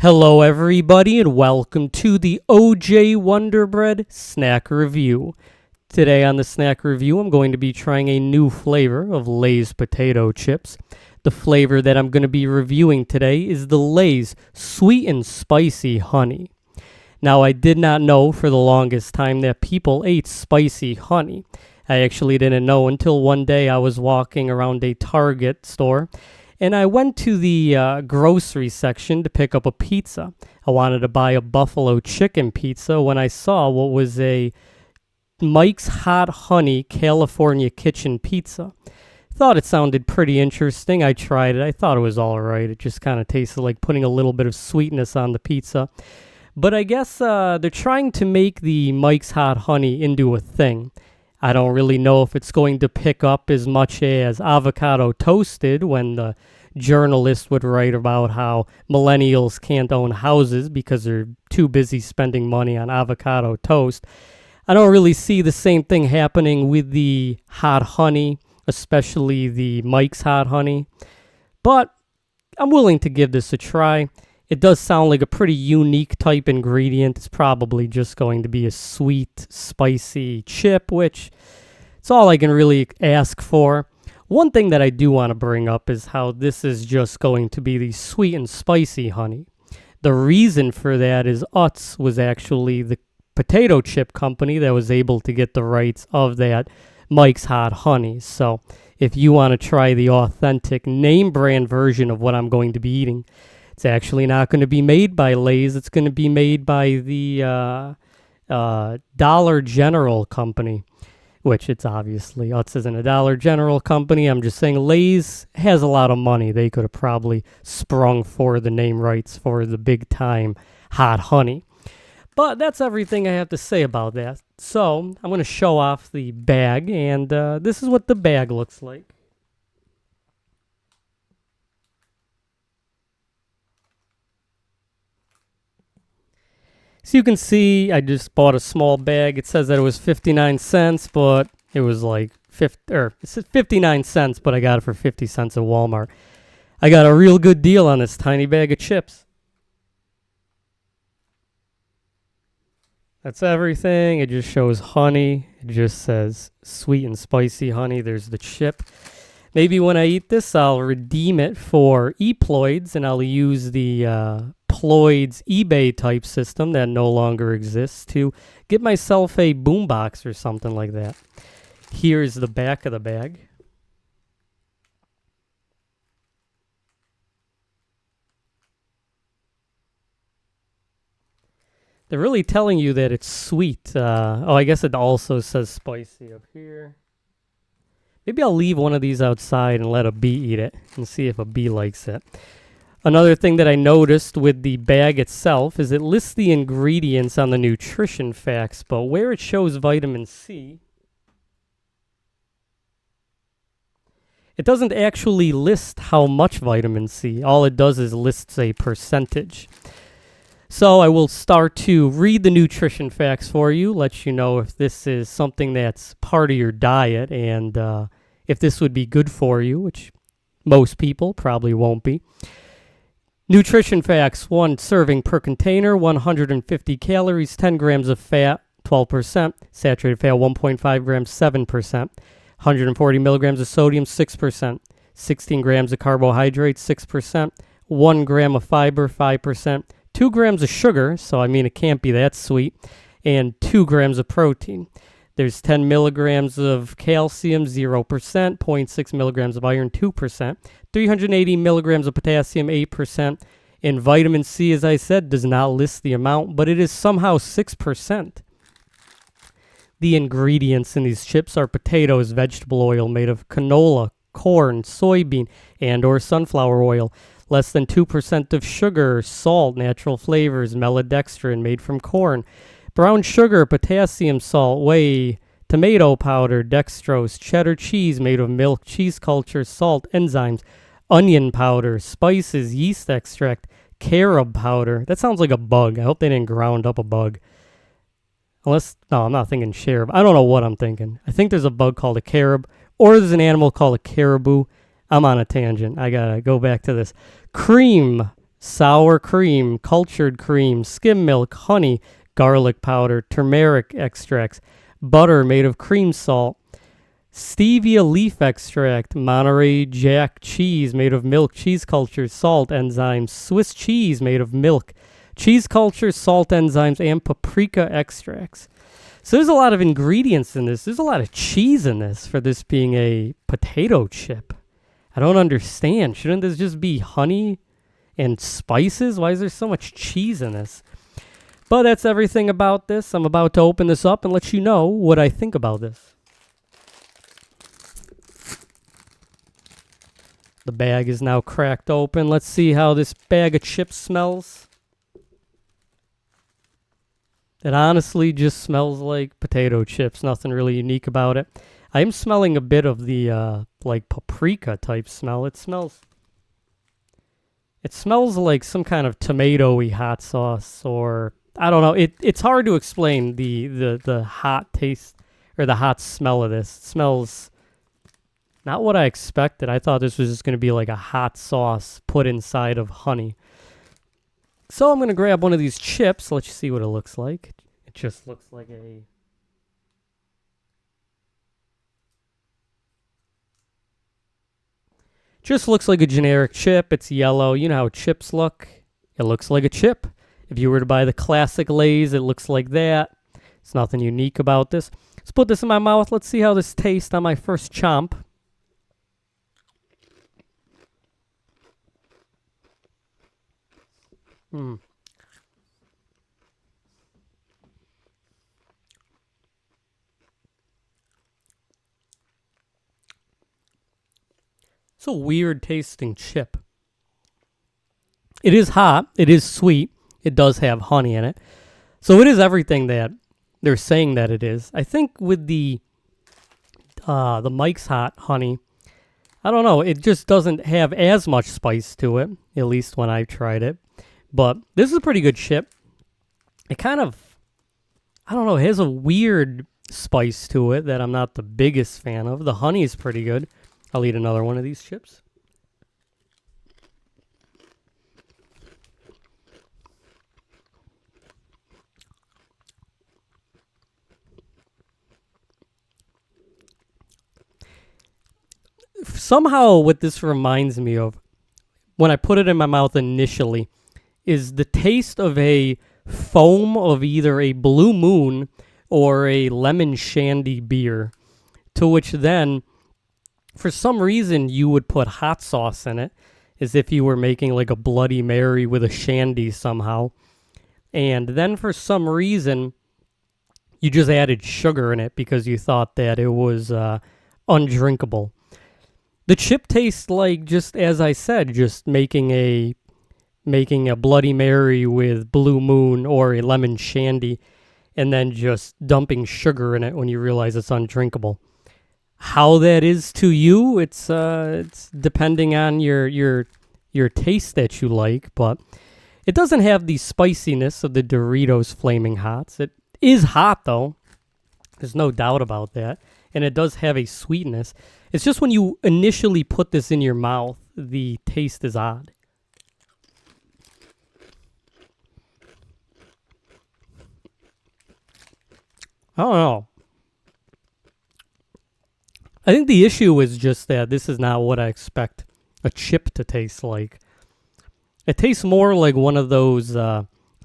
Hello everybody and welcome to the OJWonderbread snack review. Today on the snack review I'm going to be trying a new flavor of Lay's potato chips. The flavor that I'm going to be reviewing today is the Lay's sweet and spicy honey. Now I did not know for the longest time that people ate spicy honey. I actually didn't know until one day I was walking around a Target store and I went to the grocery section to pick up a pizza. I wanted to buy a buffalo chicken pizza when I saw what was a Mike's Hot Honey California Kitchen pizza. Thought it sounded pretty interesting. I tried it. I thought it was all right. It just kind of tasted like putting a little bit of sweetness on the pizza. But I guess they're trying to make the Mike's Hot Honey into a thing. I don't really know if it's going to pick up as much as avocado toasted when the journalist would write about how millennials can't own houses because they're too busy spending money on avocado toast. I don't really see the same thing happening with the hot honey, especially the Mike's Hot Honey. But I'm willing to give this a try. It does sound like a pretty unique type ingredient. It's probably just going to be a sweet, spicy chip, which it's all I can really ask for. One thing that I do want to bring up is how this is just going to be the sweet and spicy honey. The reason for that is Utz was actually the potato chip company that was able to get the rights of that Mike's Hot Honey. So if you want to try the authentic name brand version of what I'm going to be eating, it's actually not going to be made by Lay's. It's going to be made by the Dollar General company, which it's obviously Utz isn't a Dollar General company. I'm just saying Lay's has a lot of money. They could have probably sprung for the name rights for the big time hot honey. But that's everything I have to say about that. So I'm going to show off the bag, and this is what the bag looks like. So you can see I just bought a small bag. It says that it was 59 cents, but it was like it said 59 cents, but I got it for 50 cents at Walmart. I got a real good deal on this tiny bag of chips. That's everything. It just shows honey. It just says sweet and spicy honey. There's the chip. Maybe when I eat this, I'll redeem it for Eploids, and I'll use the Ploids eBay type system that no longer exists to get myself a boombox or something like that. Here's the back of the bag. They're really telling you that it's sweet. I guess it also says spicy up here. Maybe I'll leave one of these outside and let a bee eat it and see if a bee likes it. Another thing that I noticed with the bag itself is it lists the ingredients on the nutrition facts, but where it shows vitamin C, it doesn't actually list how much vitamin C. All it does is lists a percentage. So I will start to read the nutrition facts for you, let you know if this is something that's part of your diet and if this would be good for you, which most people probably won't be. Nutrition facts: 1 serving per container, 150 calories, 10 grams of fat, 12%, saturated fat 1.5 grams, 7%, 140 milligrams of sodium, 6%, 16 grams of carbohydrates, 6%, 1 gram of fiber, 5%, 2 grams of sugar, so I mean it can't be that sweet, and 2 grams of protein. There's 10 milligrams of calcium, 0%, 0.6 milligrams of iron, 2%, 380 milligrams of potassium, 8%, and vitamin C, as I said, does not list the amount, but it is somehow 6%. The ingredients in these chips are potatoes, vegetable oil made of canola, corn, soybean, and or sunflower oil, less than 2% of sugar, salt, natural flavors, maltodextrin made from corn, brown sugar, potassium salt, whey, tomato powder, dextrose, cheddar cheese made of milk, cheese culture, salt, enzymes, onion powder, spices, yeast extract, carob powder. That sounds like a bug. I hope they didn't ground up a bug. No, I'm not thinking cherub. I don't know what I'm thinking. I think there's a bug called a carob, or there's an animal called a caribou. I'm on a tangent. I gotta go back to this. Cream, sour cream, cultured cream, skim milk, honey, garlic powder, turmeric extracts, butter made of cream salt, stevia leaf extract, Monterey Jack cheese made of milk, cheese culture, salt, enzymes, Swiss cheese made of milk, cheese culture, salt, enzymes, and paprika extracts. So there's a lot of ingredients in this. There's a lot of cheese in this for this being a potato chip. I don't understand. Shouldn't this just be honey and spices? Why is there so much cheese in this? But that's everything about this. I'm about to open this up and let you know what I think about this. The bag is now cracked open. Let's see how this bag of chips smells. It honestly just smells like potato chips. Nothing really unique about it. I am smelling a bit of the like paprika type smell. It smells like some kind of tomatoey hot sauce, or I don't know. It's hard to explain the hot taste or the hot smell of this. It smells not what I expected. I thought this was just going to be like a hot sauce put inside of honey. So I'm going to grab one of these chips. Let's see what it looks like. It just looks like a... Just looks like a generic chip. It's yellow. You know how chips look. It looks like a chip. If you were to buy the classic Lay's, it looks like that. It's nothing unique about this. Let's put this in my mouth. Let's see how this tastes on my first chomp. It's a weird tasting chip. It is hot. It is sweet. It does have honey in it. So it is everything that they're saying that it is. I think with the Mike's Hot honey, I don't know. It just doesn't have as much spice to it, at least when I've tried it. But this is a pretty good chip. It kind of, I don't know, it has a weird spice to it that I'm not the biggest fan of. The honey is pretty good. I'll eat another one of these chips. Somehow what this reminds me of, when I put it in my mouth initially, is the taste of a foam of either a Blue Moon or a lemon shandy beer, to which then, for some reason, you would put hot sauce in it, as if you were making like a Bloody Mary with a shandy somehow. And then for some reason, you just added sugar in it because you thought that it was undrinkable. The chip tastes like, just as I said, just making a Bloody Mary with Blue Moon or a lemon shandy, and then just dumping sugar in it when you realize it's undrinkable. How that is to you, it's depending on your taste that you like, but it doesn't have the spiciness of the Doritos Flaming Hots. It is hot though. There's no doubt about that. And it does have a sweetness. It's just when you initially put this in your mouth, the taste is odd. I don't know. I think the issue is just that this is not what I expect a chip to taste like. It tastes more like one of those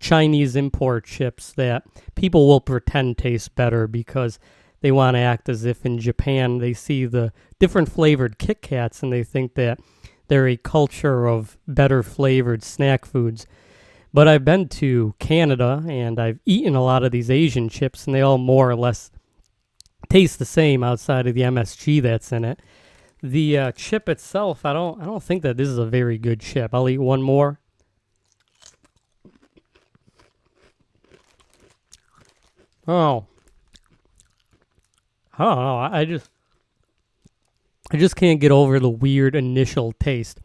Chinese import chips that people will pretend taste better because they want to act as if in Japan they see the different flavored Kit Kats and they think that they're a culture of better flavored snack foods. But I've been to Canada and I've eaten a lot of these Asian chips and they all more or less taste the same outside of the MSG that's in it. The chip itself, I don't think that this is a very good chip. I'll eat one more. Oh. I don't know. I just can't get over the weird initial taste.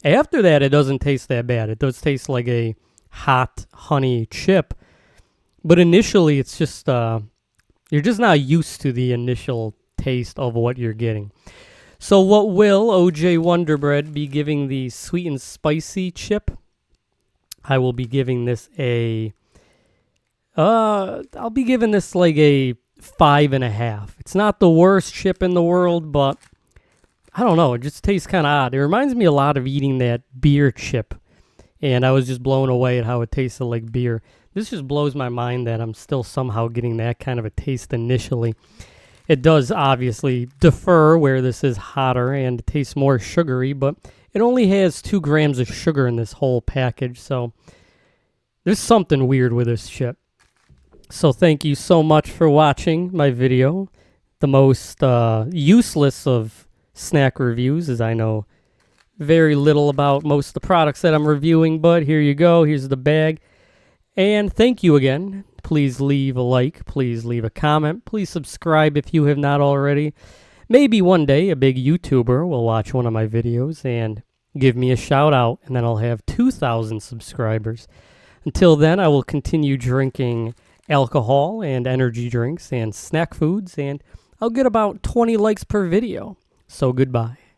After that, it doesn't taste that bad. It does taste like a hot honey chip. But initially, it's just, you're just not used to the initial taste of what you're getting. So what will OJ Wonderbread be giving the sweet and spicy chip? I will be giving this I'll be giving this like a 5.5. It's not the worst chip in the world, but I don't know. It just tastes kind of odd. It reminds me a lot of eating that beer chip, and I was just blown away at how it tasted like beer. This just blows my mind that I'm still somehow getting that kind of a taste initially. It does obviously differ where this is hotter and it tastes more sugary, but it only has 2 grams of sugar in this whole package, so there's something weird with this chip. So thank you so much for watching my video. The most useless of snack reviews, as I know very little about most of the products that I'm reviewing, but here you go. Here's the bag. And thank you again. Please leave a like. Please leave a comment. Please subscribe if you have not already. Maybe one day a big YouTuber will watch one of my videos and give me a shout out, and then I'll have 2,000 subscribers. Until then, I will continue drinking alcohol and energy drinks and snack foods, and I'll get about 20 likes per video. So goodbye.